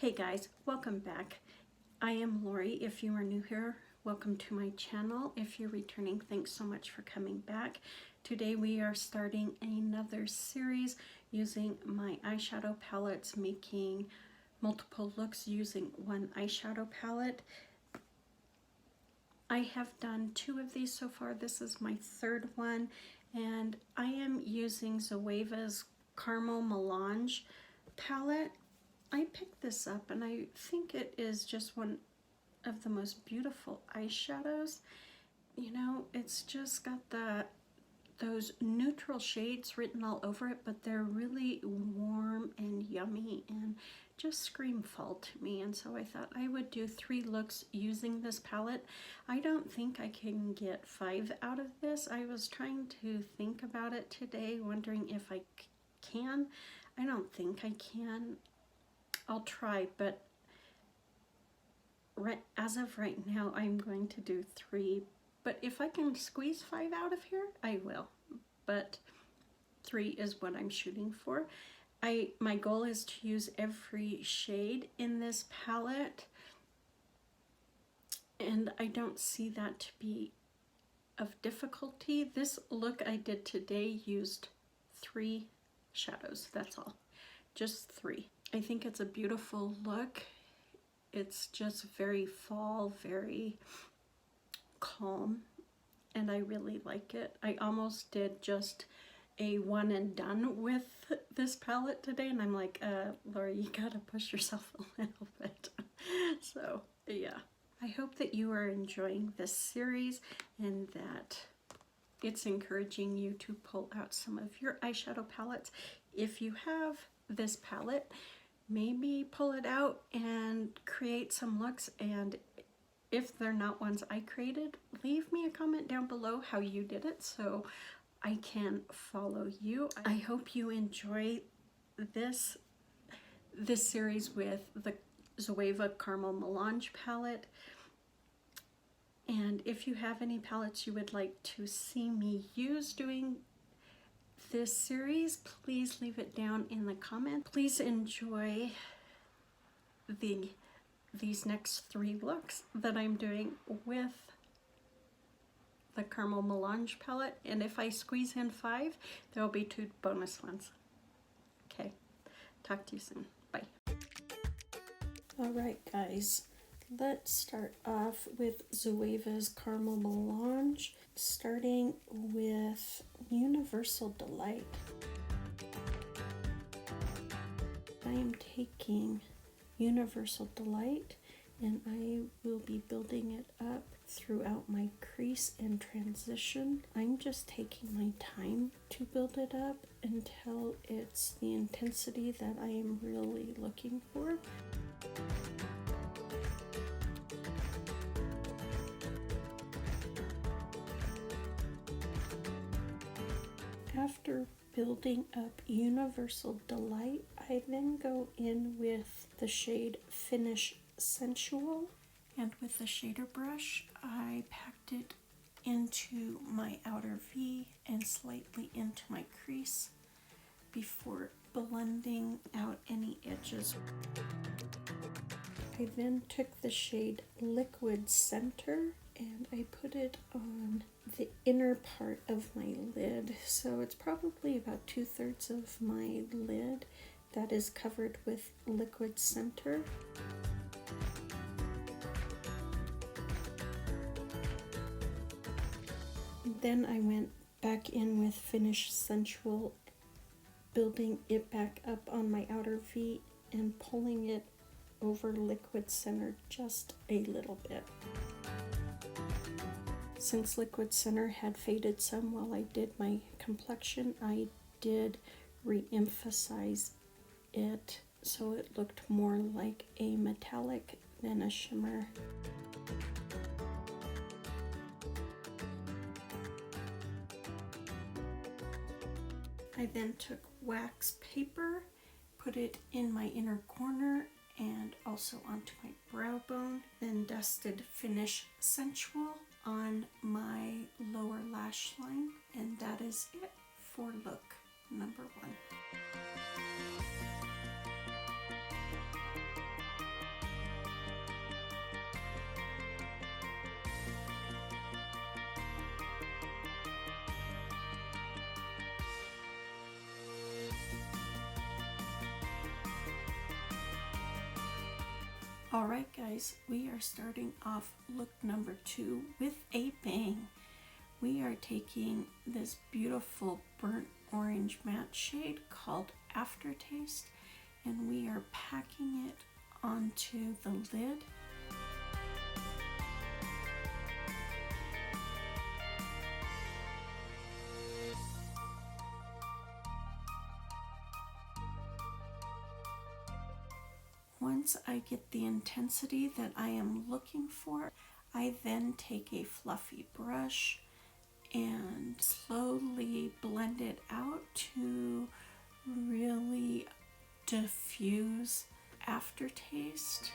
Hey guys, welcome back. I am Lori. If you are new here, welcome to my channel. If you're returning, thanks so much for coming back. Today we are starting another series using my eyeshadow palettes, making multiple looks using one eyeshadow palette. I have done 2 of these so far. This is my 3rd one, and I am using Zoeva's Caramel Melange palette. I picked this up and I think it is just one of the most beautiful eyeshadows. You know, it's just got those neutral shades written all over it, but they're really warm and yummy and just scream fall to me. And so I thought I would do 3 looks using this palette. I don't think I can get 5 out of this. I was trying to think about it today, wondering if I can. I don't think I can. I'll try, but as of right now, I'm going to do 3. But if I can squeeze 5 out of here, I will. But 3 is what I'm shooting for. My goal is to use every shade in this palette, and I don't see that to be of difficulty. This look I did today used 3 shadows, that's all. Just 3. I think it's a beautiful look. It's just very fall, very calm, and I really like it. I almost did just a one and done with this palette today, and I'm like, Laura, you gotta push yourself a little bit. So yeah, I hope that you are enjoying this series and that it's encouraging you to pull out some of your eyeshadow palettes. If you have this palette, maybe pull it out and create some looks, and if they're not ones I created, leave me a comment down below how you did it so I can follow you. I hope you enjoy this series with the Zoeva Caramel Melange palette, and if you have any palettes you would like to see me use doing this series, please leave it down in the comments. Please enjoy these next 3 looks that I'm doing with the Caramel Melange palette, and if I squeeze in 5, there will be 2 bonus ones. Okay, talk to you soon. Bye. Alright guys, let's start off with Zoeva's Caramel Melange, starting with Universal Delight. I am taking Universal Delight and I will be building it up throughout my crease and transition. I'm just taking my time to build it up until it's the intensity that I am really looking for. After building up Universal Delight, I then go in with the shade Finish Sensual, and with the shader brush I packed it into my outer V and slightly into my crease before blending out any edges. I then took the shade Liquid Center and I put it on the inner part of my lid. So it's probably about 2/3 of my lid that is covered with Liquid Center. Then I went back in with Finish Sensual, building it back up on my outer V and pulling it over Liquid Center just a little bit. Since Liquid Center had faded some while I did my complexion, I did re-emphasize it so it looked more like a metallic than a shimmer. I then took wax paper, put it in my inner corner and also onto my brow bone, then dusted Finish Sensual on my lower lash line, and that is it for look number 1. Alright guys, we are starting off look number 2 with a bang. We are taking this beautiful burnt orange matte shade called Aftertaste, and we are packing it onto the lid. Once I get the intensity that I am looking for, I then take a fluffy brush and slowly blend it out to really diffuse aftertaste.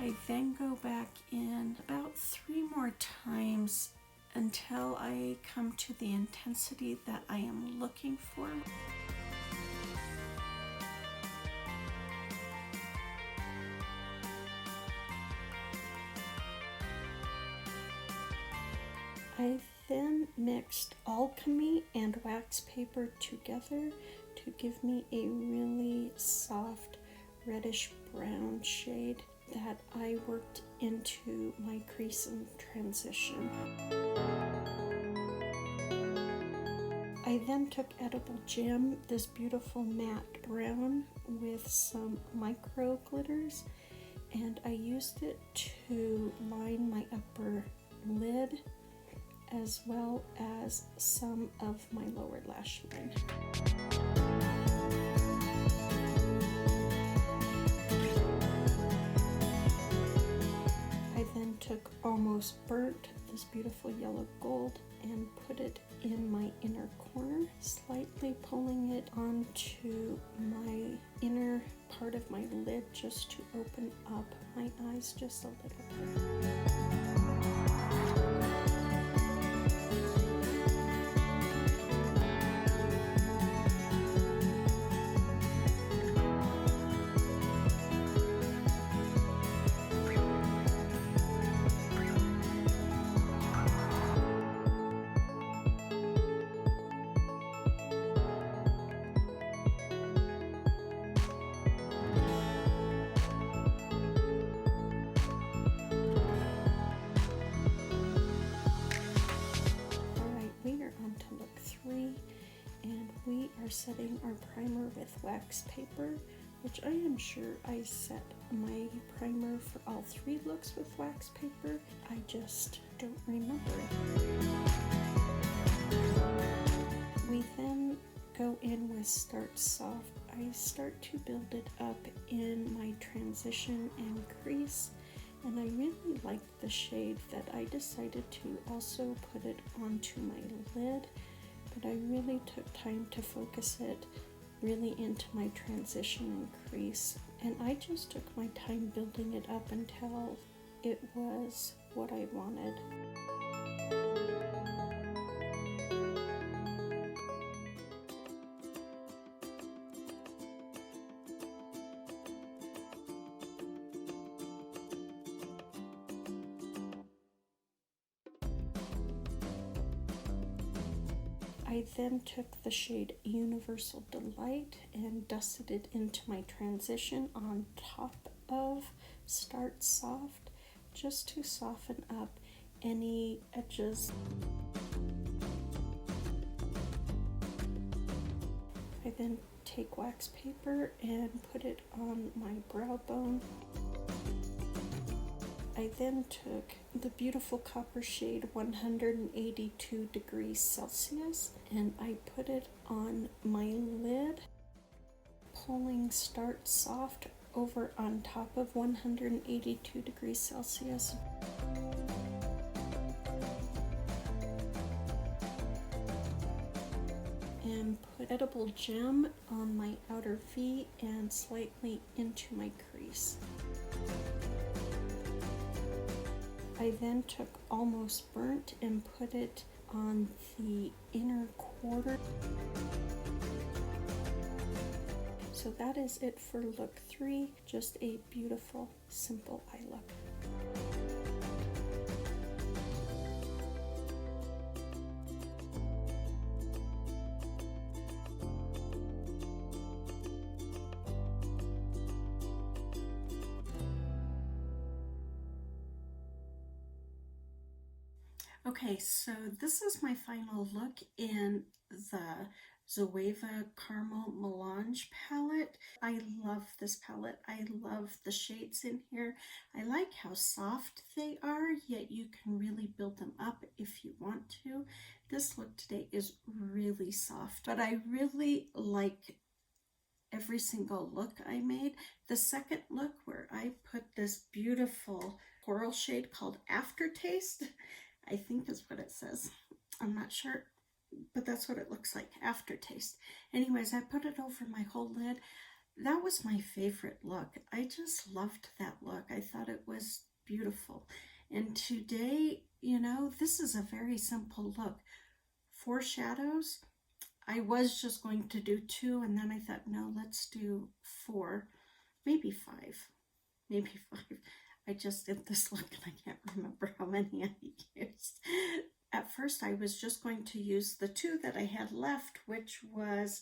I then go back in about 3 more times until I come to the intensity that I am looking for. I then mixed alchemy and wax paper together to give me a really soft reddish brown shade that I worked into my crease and transition. I then took Edible Gem, this beautiful matte brown with some micro glitters, and I used it to line my upper lid as well as some of my lower lash line. I then took Almost Burnt, this beautiful yellow gold, and put it in my inner corner, slightly pulling it onto my inner part of my lid just to open up my eyes just a little bit. Setting our primer with wax paper, which I am sure I set my primer for all 3 looks with wax paper. I just don't remember it. We then go in with Start Soft. I start to build it up in my transition and crease, and I really liked the shade that I decided to also put it onto my lid. But I really took time to focus it really into my transition and crease, and I just took my time building it up until it was what I wanted. I then took the shade Universal Delight and dusted it into my transition on top of Start Soft, just to soften up any edges. I then take wax paper and put it on my brow bone. I then took the beautiful copper shade 182 degrees Celsius and I put it on my lid, pulling Start Soft over on top of 182 degrees Celsius. And put Edible Gem on my outer V and slightly into my crease. I then took Almost Burnt and put it on the inner quarter. So that is it for look 3, just a beautiful, simple eye look. Okay, so this is my final look in the Zoeva Caramel Melange palette. I love this palette. I love the shades in here. I like how soft they are, yet you can really build them up if you want to. This look today is really soft, but I really like every single look I made. The second look where I put this beautiful coral shade called Aftertaste, I think is what it says. I'm not sure, but that's what it looks like, Aftertaste. Anyways, I put it over my whole lid. That was my favorite look. I just loved that look. I thought it was beautiful. And today, you know, this is a very simple look. 4 shadows. I was just going to do 2, and then I thought, no, let's do 4, maybe 5, maybe 5. I just did this look and I can't remember how many I used. At first, I was just going to use the 2 that I had left, which was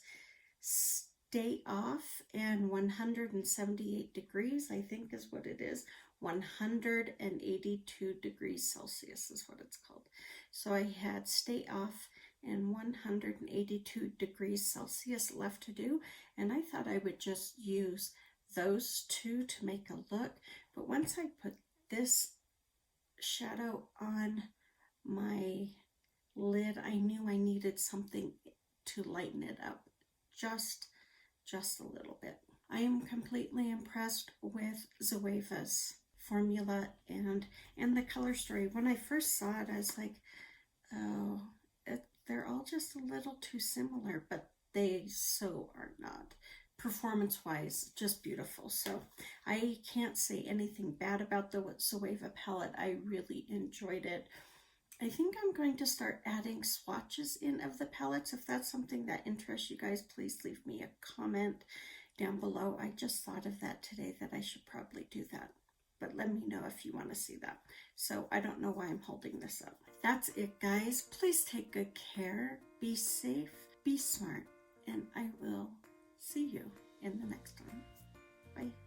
Stay Off and 178 degrees, I think is what it is. 182 degrees Celsius is what it's called. So I had Stay Off and 182 degrees Celsius left to do, and I thought I would just use those 2 to make a look. But once I put this shadow on my lid, I knew I needed something to lighten it up just a little bit. I am completely impressed with Zoeva's formula and the color story. When I first saw it, I was like, oh, they're all just a little too similar, but they so are not. Performance-wise, just beautiful. So I can't say anything bad about the Zoeva palette. I really enjoyed it. I think I'm going to start adding swatches in of the palettes. If that's something that interests you guys, please leave me a comment down below. I just thought of that today, that I should probably do that. But let me know if you want to see that. So I don't know why I'm holding this up. That's it, guys. Please take good care. Be safe. Be smart. And I will see you in the next one. Bye.